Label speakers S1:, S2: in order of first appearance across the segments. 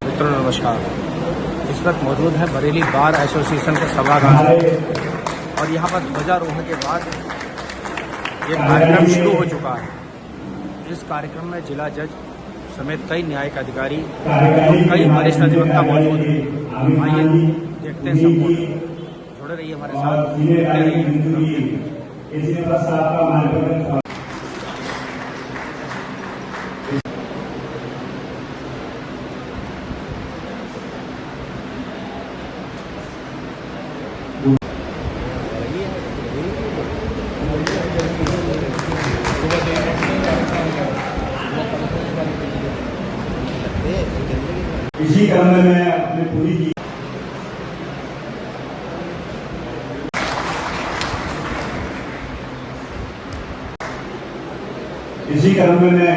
S1: मित्रों नमस्कार। इस वक्त मौजूद है बरेली बार एसोसिएशन के सभागार और यहाँ पर ध्वजारोहण के बाद ये कार्यक्रम शुरू हो चुका है। इस कार्यक्रम में जिला जज समेत कई न्यायिक अधिकारी और कई वरिष्ठ अधिवक्ता मौजूद हैं। आइए देखते हैं संपूर्ण। जुड़े रहिए हमारे साथ।
S2: इसी क्रम में मैं अपने पूरी इसी क्रम में मैं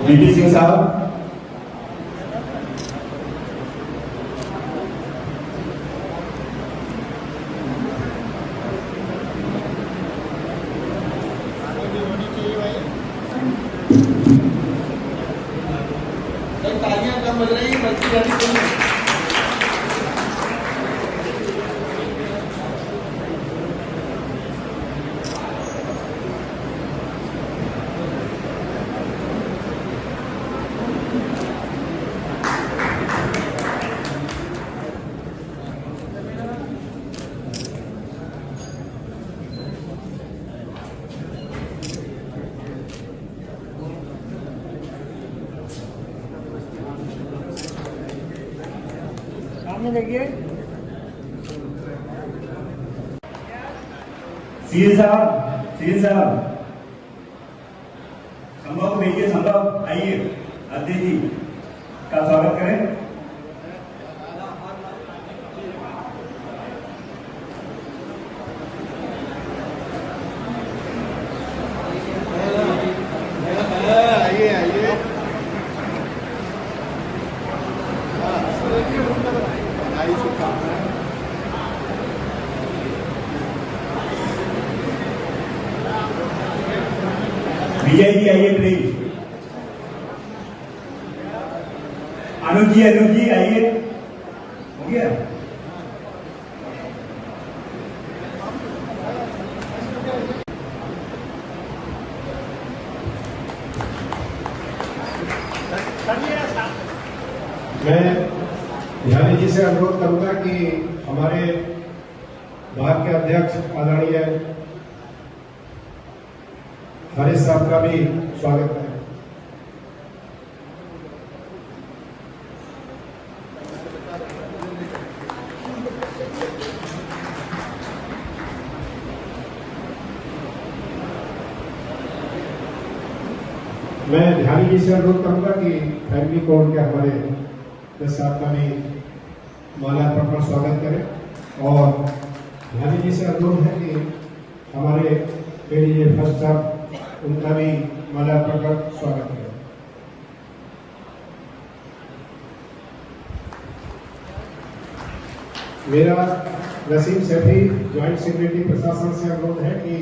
S2: बीपी सिंह साहब, तालियां कम बज रही है। देखिए सीएन साहब संभव भेजिए, संभव आइए, अध्यक्ष जी का स्वागत करें। विजय जी आइए प्लीज। अनुज जी आइए। हो गया?
S3: मैं ध्यानी जी से अनुरोध करूंगा कि हमारे बार के अध्यक्ष आदरणीय हरीश साहब का भी स्वागत है। मैं ध्यानी जी से अनुरोध करूंगा कि फैमिली कोर्ट के हमारे जज साहब का भी माल्यार्पण पर स्वागत करें और ध्यानी जी से अनुरोध है कि हमारे एडीजे फर्स्ट साहब उनका भी माल्यार्पण पर स्वागत करें। मेरा वसीम सैफी ज्वाइंट सेक्रेटरी प्रशासन से अनुरोध है कि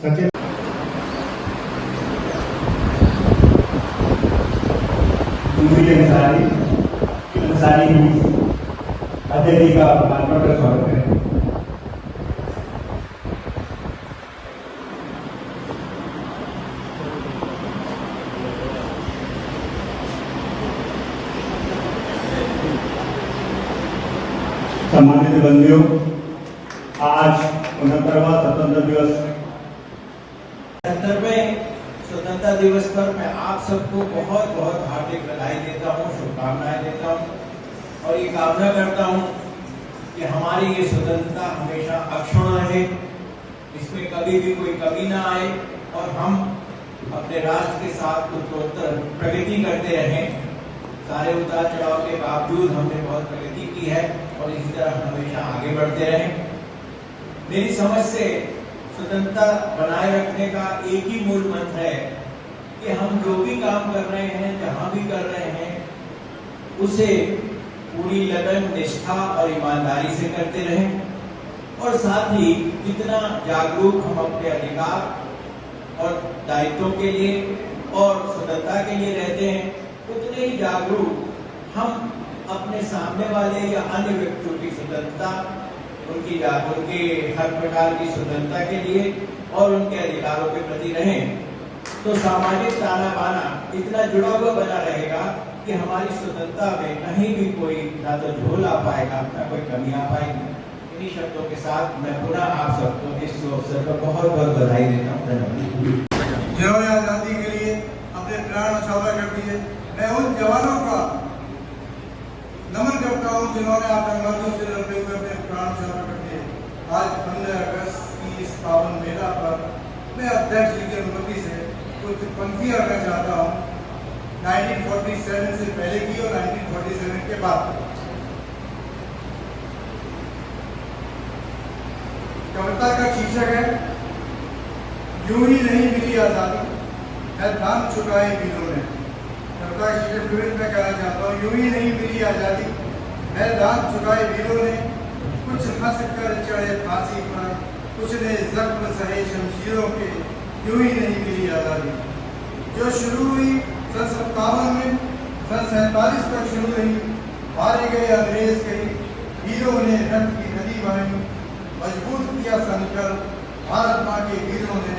S3: सचिव
S2: अध्यक्ष का माल्यार्पण पर स्वागत करें। सम्मानित बंदियों, आज 69वां स्वतंत्रता दिवस
S4: 70वें स्वतंत्रता दिवस पर मैं आप सबको बहुत बहुत हार्दिक बधाई देता हूँ, शुभकामनाएं देता हूँ और ये कामना करता हूँ कि हमारी ये स्वतंत्रता हमेशा अक्षुण्ण रहे इसमें कभी भी कोई कमी ना आए और हम अपने राष्ट्र के साथ उत्तरोत्तर प्रगति करते रहें। सारे उतार चढ़ाव के बावजूद हमने बहुत प्रगति की है और इसी तरह हमेशा आगे बढ़ते रहें। मेरी समझ से स्वतंत्रता बनाए रखने का एक ही मूल मंत्र है कि हम जो भी काम कर रहे हैं, जहां भी कर रहे हैं, उसे पूरी लगन, निष्ठा और ईमानदारी से करते रहें और साथ ही जितना जागरूक हम अपने अधिकार और दायित्वों के लिए और स्वतंत्रता के लिए रहते हैं, उतने ही जागरूक हम अपने सामने वाले या अन्य व्यक्तियों की स्वतंत्रता, उनके हर प्रकार की स्वतंत्रता के लिए और उनके अधिकारों के प्रति रहें। तो सामाजिक ताना बाना इतना जुड़ा हुआ बना रहेगा कि हमारी स्वतंत्रता में कहीं भी कोई ना तो झोल आ पाएगा, ना कोई कमी आ पाएगी। इन्हीं शब्दों के साथ मैं पुनः आप सबको इस अवसर पर बहुत बहुत बधाई देता हूँ। धन्यवाद।
S5: जिन्होंने आजादी के लिए अपने प्राण न्यौछावर कर दिए, मैं उन जवानों का नमन करता हूँ जिन्होंने आतंकवादियों से लड़ते हुए अपने प्राण न्यौछावर कर दिए। आज 15 अगस्त की इस पावन मेला पर मैं अध्यक्ष जी की अनुमति से कुछ पंक्तियां रखना चाहता हूँ 1947 से पहले की और 1947 के बाद। कविता का शीर्षक है यूं ही नहीं मिली आजादी, है दाम चुकाए वीरों ने। कविता का शीर्षक फिर मैं कहना चाहता हूँ, यूं ही नहीं मिली आजादी, है दाम चुकाए वीरों ने। कुछ हंस कर चढ़े फांसी पर, कुछ ने जख्म सहे शमशीरों के, यूं ही नहीं मिली आजादी। जो शुरू हुई सन 57 में, सन 47 तक शुरू रही। हारे गए अंग्रेज कहीं, वीरों ने रक्त की नदी बहाई। मजबूत किया संकल्प भारत माँ के वीरों ने,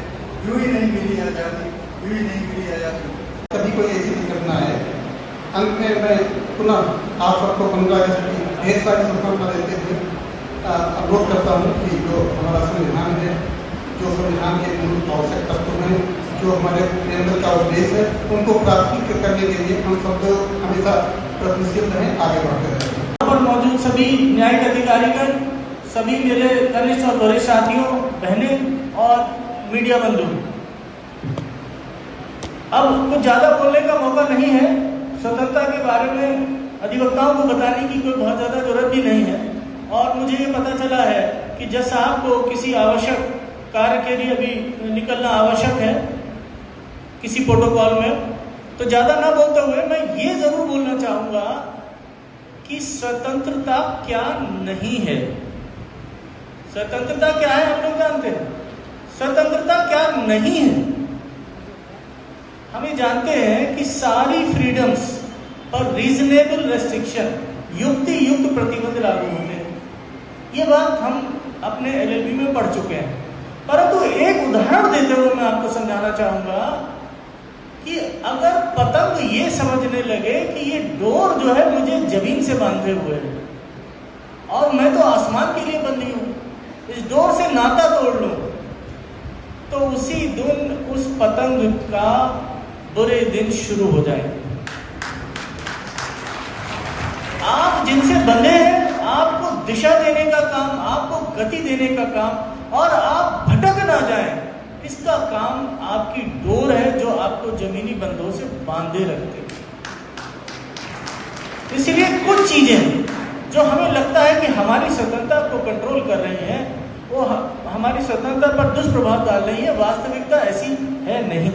S5: यूं ही नहीं मिली आजादी, यूं ही नहीं मिली आजादी।
S6: सभी को ऐसी करना है। अंत में मैं पुनः आप सबको कांग्रेस की ढेर सारी शुभकामना देते हुए अनुरोध करता हूँ कि जो हमारा संविधान है, जो संविधान के मूल आवश्यक तत्व हैं, जो हमारे केंद्र का उद्देश्य है, उनको प्राथमिक करने के लिए हम सब लोग हमेशा प्रयत्नशील रहें, आगे बढ़ते रहें।
S7: यहाँ पर मौजूद सभी न्यायिक अधिकारीगण, सभी मेरे कनिष्ठ और बड़े साथियों, बहनें और मीडिया बंधु, अब कुछ ज़्यादा बोलने का मौका नहीं है। स्वतंत्रता के बारे में अधिवक्ताओं को बताने की कोई बहुत ज़्यादा जरूरत भी नहीं है। और मुझे ये पता चला है कि जज साहब को किसी आवश्यक कार्य के लिए अभी निकलना आवश्यक है किसी प्रोटोकॉल में, तो ज़्यादा ना बोलते हुए मैं ये ज़रूर बोलना चाहूँगा कि स्वतंत्रता क्या नहीं है। स्वतंत्रता क्या है हम लोग जानते हैं, स्वतंत्रता क्या नहीं है हम ये जानते हैं कि सारी फ्रीडम्स पर रीजनेबल रेस्ट्रिक्शन, युक्ति युक्त प्रतिबंध लागू होंगे। ये बात हम अपने एलएलबी में पढ़ चुके हैं। परंतु एक उदाहरण देते हुए मैं आपको समझाना चाहूंगा कि अगर पतंग ये समझने लगे कि ये डोर जो है मुझे जमीन से बांधे हुए है और मैं तो आसमान के लिए बंधी हूं, इस डोर से नाता तोड़ लूं, तो उसी दिन उस पतंग का बुरे दिन शुरू हो जाएंगे। आप जिनसे बंधे हैं, आपको दिशा देने का काम, आपको गति देने का काम, और आप भटक ना जाएं, इसका काम आपकी डोर है जो आपको जमीनी बंधों से बांधे रखते हैं। इसलिए कुछ चीजें जो हमें लगता है कि हमारी स्वतंत्रता को कंट्रोल कर रही हैं, वो हमारी स्वतंत्रता पर दुष्प्रभाव डाल रही है। वास्तविकता ऐसी है नहीं।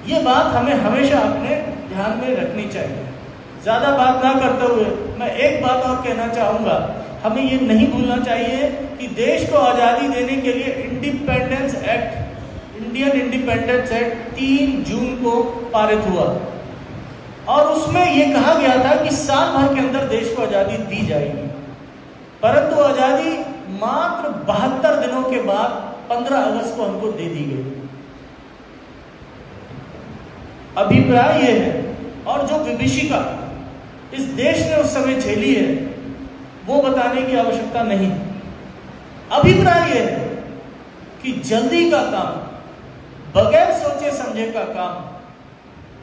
S7: ये बात हमें हमेशा अपने ध्यान में रखनी चाहिए। ज़्यादा बात ना करते हुए मैं एक बात और कहना चाहूँगा, हमें ये नहीं भूलना चाहिए कि देश को आज़ादी देने के लिए independence act, Indian independence act 3 जून को पारित हुआ और उसमें ये कहा गया था कि साल भर के अंदर देश को आज़ादी दी जाएगी। परंतु आज़ादी मात्र 72 दिनों के बाद 15 अगस्त को हमको दे दी गई। अभिप्राय यह है, और जो विभीषिका इस देश ने उस समय झेली है वो बताने की आवश्यकता नहीं। अभिप्राय यह है कि जल्दी का काम, बगैर सोचे समझे का काम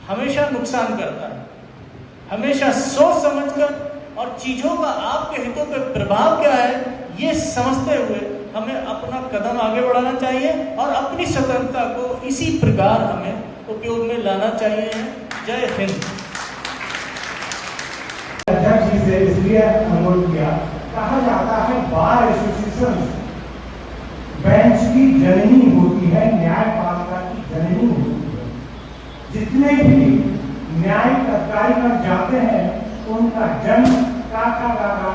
S7: हमेशा नुकसान करता है। हमेशा सोच समझकर और चीजों का आपके हितों पर प्रभाव क्या है ये समझते हुए हमें अपना कदम आगे बढ़ाना चाहिए और अपनी स्वतंत्रता को इसी प्रकार हमें उपयोग में लाना चाहिए। जय हिंद।
S3: अध्यक्ष जी से इसलिए अनुरोध किया, कहा जाता है बार एसोसिएशन बेंच की जननी होती है, न्यायपालिका की जननी होती है। जितने भी न्यायिक अधिकारी जाते हैं उनका जन्म काका काका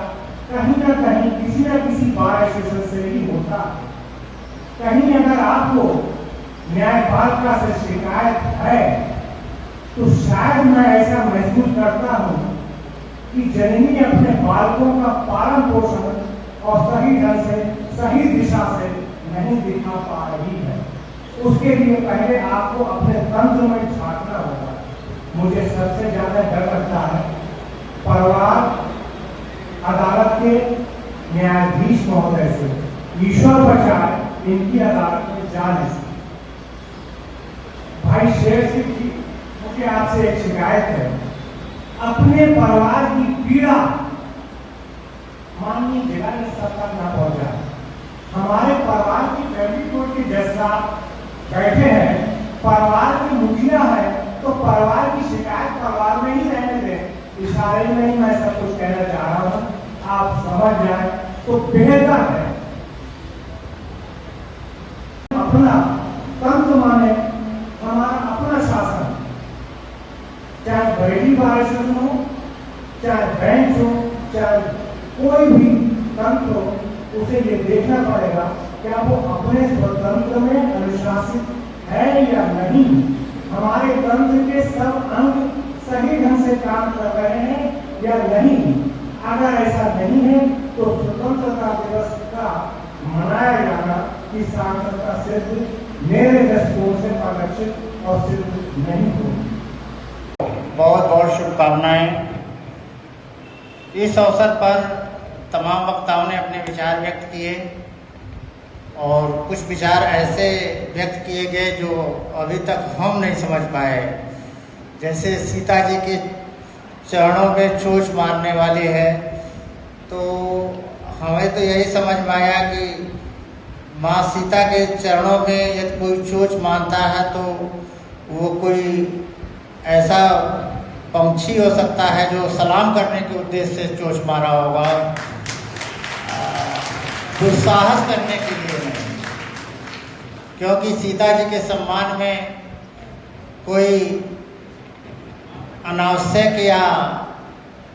S3: कहीं ना कहीं किसी न किसी बार एसोसिएशन से ही होता है। कहीं अगर आपको न्यायपालिका से शिकायत है तो शायद मैं ऐसा महसूस करता हूं कि जननी अपने बालकों का पालन पोषण और सही ढंग से सही दिशा से नहीं दिखा पा रही है। उसके लिए पहले आपको अपने तंत्र में झांकना होगा। मुझे सबसे ज्यादा डर लगता है परिवार अदालत के न्यायाधीश महोदय से, ईश्वर बचाए इनकी अदालत में जाने से। भाई शेर सिंह जी, मुझे आपसे एक शिकायत है, अपने परिवार की पीड़ा माननीय जिला स्तर तक न पहुंचा। हमारे परिवार की फैमिली कोर्ट के जज साहब बैठे हैं, परिवार के मुखिया है, तो परिवार की शिकायत परिवार में ही रहने दें। इशारे में ही मैं सब कुछ कहना चाह रहा हूं, आप समझ जाए तो बेहतर है। अपना तंत्र माने हमारा अपना शासन, चाहे बरेली बार एसोसिएशन हो, चाहे बेंच हो, चाहे कोई भी तंत्र हो, उसे ये देखना पड़ेगा क्या वो अपने स्वतंत्र में अनुशासित है या नहीं। हमारे तंत्र के सब अंग सही ढंग से काम कर रहे हैं या नहीं। अगर ऐसा नहीं है तो स्वतंत्रता दिवस का मनाया जाना की सार्थकता सिर्फ मेरे दृष्टिकोण से परिलक्षित और सिर्फ नहीं होगी।
S8: बहुत बहुत शुभकामनाएं। इस अवसर पर तमाम वक्ताओं ने अपने विचार व्यक्त किए और कुछ विचार ऐसे व्यक्त किए गए जो अभी तक हम नहीं समझ पाए। जैसे सीता जी के चरणों में चोंच मारने वाली है, तो हमें तो यही समझ में आया कि माँ सीता के चरणों में यदि कोई चोंच मारता है तो वो कोई ऐसा पंछी हो सकता है जो सलाम करने के उद्देश्य से चोंच मारा होगा, दुस्साहस करने के लिए नहीं। क्योंकि सीता जी के सम्मान में कोई अनावश्यक या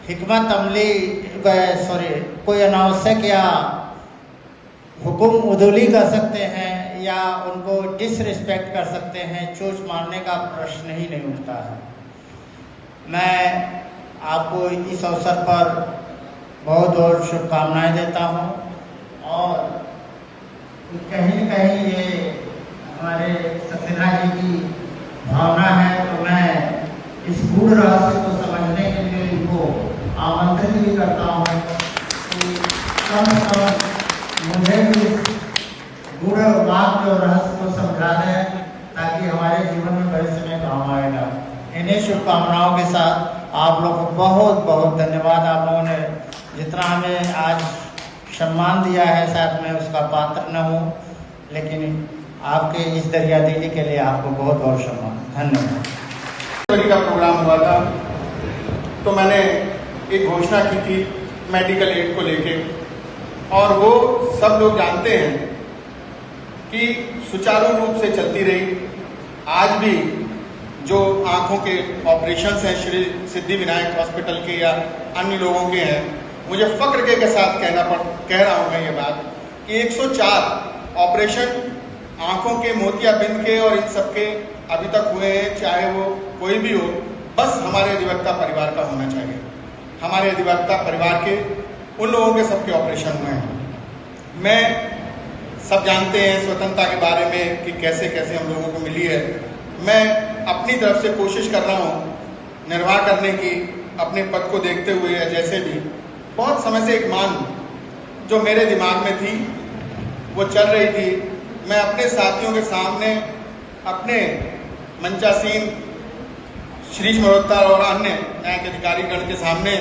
S8: हिकमत अमली कोई अनावश्यक या हुक्म उधूली कर सकते हैं या उनको डिसरिस्पेक्ट कर सकते हैं। चोंच मारने का प्रश्न ही नहीं उठता है। मैं आपको इस अवसर पर बहुत बहुत शुभकामनाएं देता हूं और कहीं न कहीं ये हमारे सक्सेना जी की भावना है, तो मैं इस गूढ़ रहस्य को समझने के लिए इनको आमंत्रित भी करता हूँ कि कम से कम मुझे भी गूढ़ बात और रहस्य को समझा दें ताकि हमारे जीवन में भविष्य में काम आएगा। इन्हीं शुभकामनाओं के साथ आप लोग को बहुत बहुत धन्यवाद। आप लोगों ने जितना हमें आज सम्मान दिया है, शायद मैं उसका पात्र न हूँ, लेकिन आपके इस दरियादिली के लिए आपको बहुत बहुत सम्मान। धन्यवाद।
S6: का प्रोग्राम हुआ था तो मैंने एक घोषणा की थी मेडिकल एड को लेके, और वो सब लोग जानते हैं कि सुचारू रूप से चलती रही। आज भी जो आंखों के ऑपरेशंस हैं श्री सिद्धि विनायक हॉस्पिटल के या अन्य लोगों के हैं, मुझे फक्र के साथ कह रहा हूँ मैं ये बात कि 104 ऑपरेशन आंखों के, मोतियाबिंद के और इन सब के अभी तक हुए हैं, चाहे वो कोई भी हो। बस हमारे अधिवक्ता परिवार का होना चाहिए। हमारे अधिवक्ता परिवार के उन लोगों के सबके ऑपरेशन हुए हैं। मैं सब जानते हैं स्वतंत्रता के बारे में कि कैसे कैसे हम लोगों को मिली है। मैं अपनी तरफ से कोशिश कर रहा हूँ निर्वाह करने की, अपने पद को देखते हुए या जैसे भी। बहुत समय से एक मांग जो मेरे दिमाग में थी वो चल रही थी। मैं अपने साथियों के सामने, अपने मंचासीन श्रीज मल्होत्रा और अन्य न्यायिक अधिकारीगण के सामने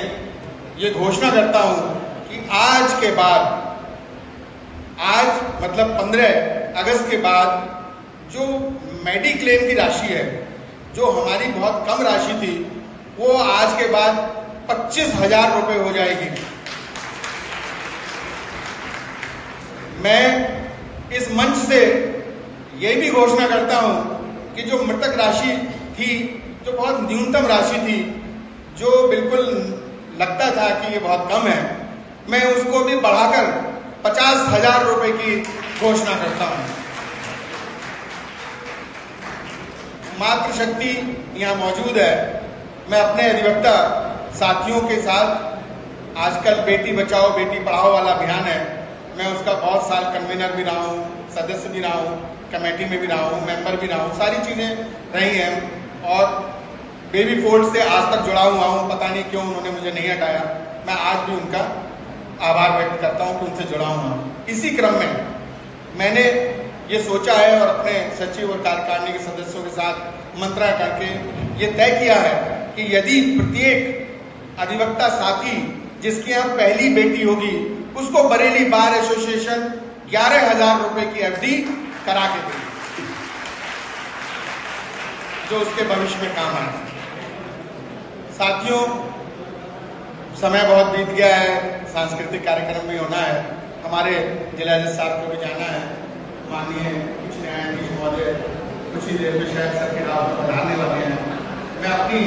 S6: ये घोषणा करता हूँ कि आज के बाद आज मतलब 15 अगस्त के बाद जो मेडिक्लेम की राशि है, जो हमारी बहुत कम राशि थी, वो आज के बाद 25,000 रुपये हो जाएगी। मैं इस मंच से ये भी घोषणा करता हूं कि जो मृतक राशि थी, जो बहुत न्यूनतम राशि थी, जो बिल्कुल लगता था कि ये बहुत कम है, मैं उसको भी बढ़ाकर 50,000 रुपये की घोषणा करता हूं। मातृशक्ति यहाँ मौजूद है। मैं अपने अधिवक्ता साथियों के साथ आजकल बेटी बचाओ बेटी पढ़ाओ वाला अभियान है, मैं उसका बहुत साल कन्वीनर भी रहा हूँ, सदस्य भी रहा हूँ, कमेटी में भी रहा हूँ, मेंबर भी रहा हूँ, सारी चीज़ें रही हैं और बेबी फोल्ड से आज तक जुड़ा हुआ हूँ। पता नहीं क्यों उन्होंने मुझे नहीं हटाया। मैं आज भी उनका आभार व्यक्त करता हूँ कि उनसे जुड़ा हुआ हूँ। इसी क्रम में मैंने ये सोचा है और अपने सचिव और कार्यकारिणी के सदस्यों के साथ मंत्रणा करके ये तय किया है कि यदि प्रत्येक अधिवक्ता साथी जिसके यहाँ पहली बेटी होगी उसको बरेली बार एसोसिएशन 11,000 रुपये की एफडी करा के देगी, जो उसके भविष्य में काम आए। साथियों, समय बहुत बीत गया है, सांस्कृतिक कार्यक्रम में होना है, हमारे जिला जज साहब को भी जाना है। माननीय उच्च न्यायाधीश महोदय कुछ ही देर में शायद सर के राव पधारने वाले हैं। मैं अपनी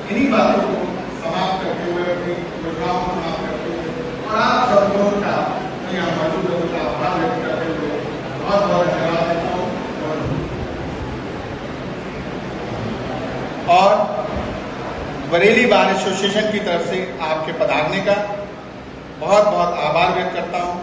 S6: इन्हीं बातों को समाप्त करते हुए, अपनी योजनाओं को समाप्त करते हुए और आप सब लोगों का यहाँ मौजूद लोगों का आभार व्यक्त करते हुए बहुत बहुत धन्यवाद देता हूँ और बरेली बार एसोसिएशन की तरफ से आपके पधारने का बहुत बहुत आभार व्यक्त करता हूँ।